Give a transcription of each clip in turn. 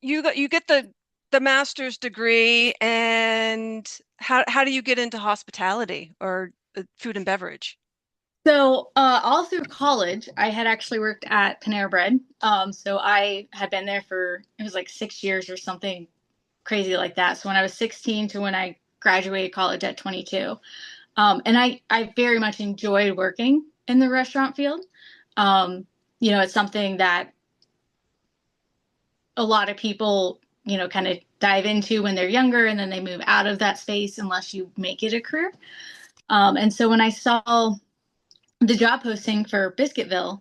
you get the master's degree, and how do you get into hospitality or food and beverage? So, all through college, I had actually worked at Panera Bread. So I had been there for, it was like 6 years or something crazy like that. So when I was 16 to when I graduated college at 22. And I very much enjoyed working in the restaurant field. Um, it's something that a lot of people, kind of dive into when they're younger and then they move out of that space unless you make it a career. And so when I saw the job posting for Biscuitville,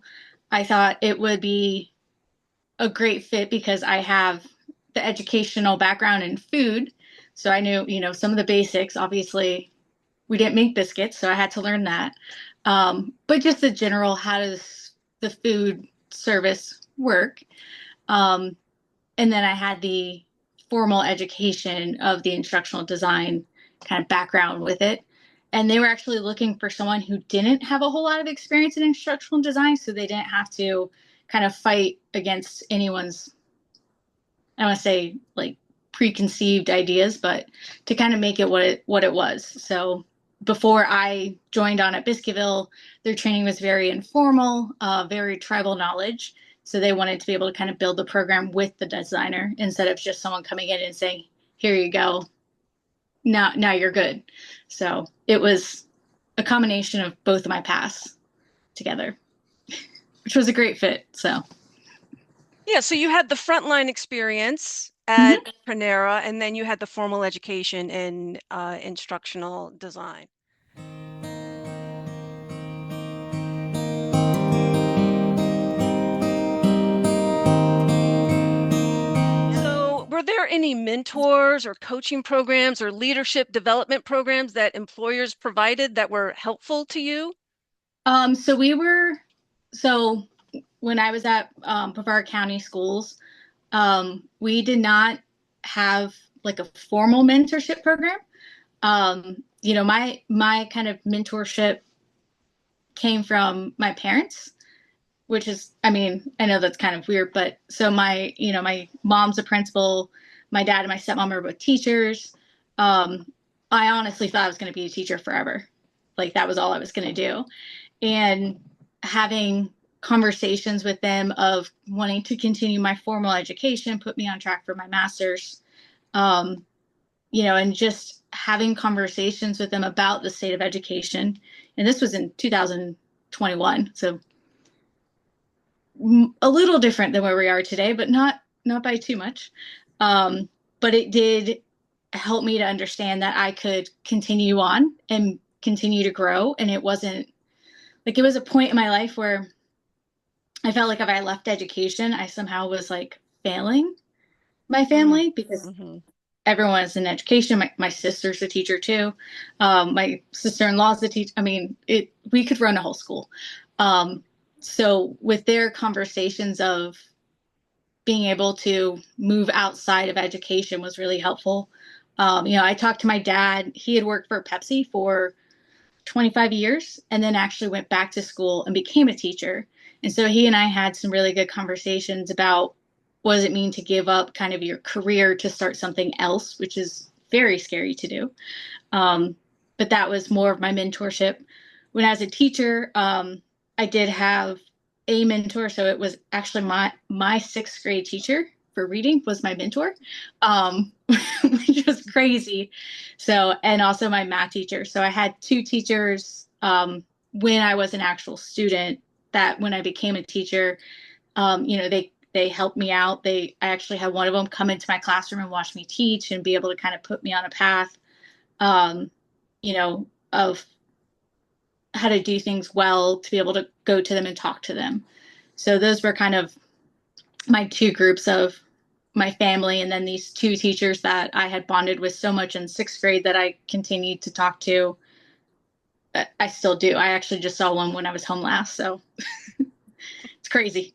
I thought it would be a great fit because I have the educational background in food. So I knew, some of the basics. Obviously, we didn't make biscuits, so I had to learn that. But just the general, how does the food service work? Um, and then I had the formal education of the instructional design kind of background with it. And they were actually looking for someone who didn't have a whole lot of experience in instructional design, so they didn't have to kind of fight against anyone's, I want to say, like preconceived ideas, but to kind of make it what it was. So before I joined on at Biscuitville, their training was very informal, very tribal knowledge. So they wanted to be able to kind of build the program with the designer instead of just someone coming in and saying, "Here you go, now you're good." So it was a combination of both of my paths together, which was a great fit. So. Yeah, so you had the frontline experience at Mhm. Panera, and then you had the formal education in instructional design. So, were there any mentors or coaching programs or leadership development programs that employers provided that were helpful to you? So so when I was at Brevard County Schools, we did not have like a formal mentorship program. My kind of mentorship came from my parents, which is, I mean, I know that's kind of weird, but so my mom's a principal, my dad and my stepmom are both teachers. Um, I honestly thought I was going to be a teacher forever. Like that was all I was going to do. And having conversations with them of wanting to continue my formal education, put me on track for my master's, um, and just having conversations with them about the state of education. And this was in 2021, so a little different than where we are today, but not by too much. Um, but it did help me to understand that I could continue on and continue to grow. And it wasn't like it was a point in my life where I felt like if I left education, I somehow was like failing my Mm, family because hmm. everyone is in education. My sister's a teacher too. My sister-in-law's a teacher. I mean, we could run a whole school. Um, so with their conversations of being able to move outside of education was really helpful. I talked to my dad. He had worked for Pepsi for 25 years and then actually went back to school and became a teacher. And so he and I had some really good conversations about what does it mean to give up kind of your career to start something else, which is very scary to do. Um, but that was more of my mentorship. When I was a teacher, I did have a mentor. So it was actually my sixth grade teacher for reading was my mentor, which was crazy. So, and also my math teacher. So I had two teachers when I was an actual student that when I became a teacher, they helped me out. I actually had one of them come into my classroom and watch me teach and be able to kind of put me on a path um, of how to do things well to be able to go to them and talk to them. So those were kind of my two groups of my family. And then these two teachers that I had bonded with so much in sixth grade that I continued to talk to. I still do. I actually just saw one when I was home last. So it's crazy.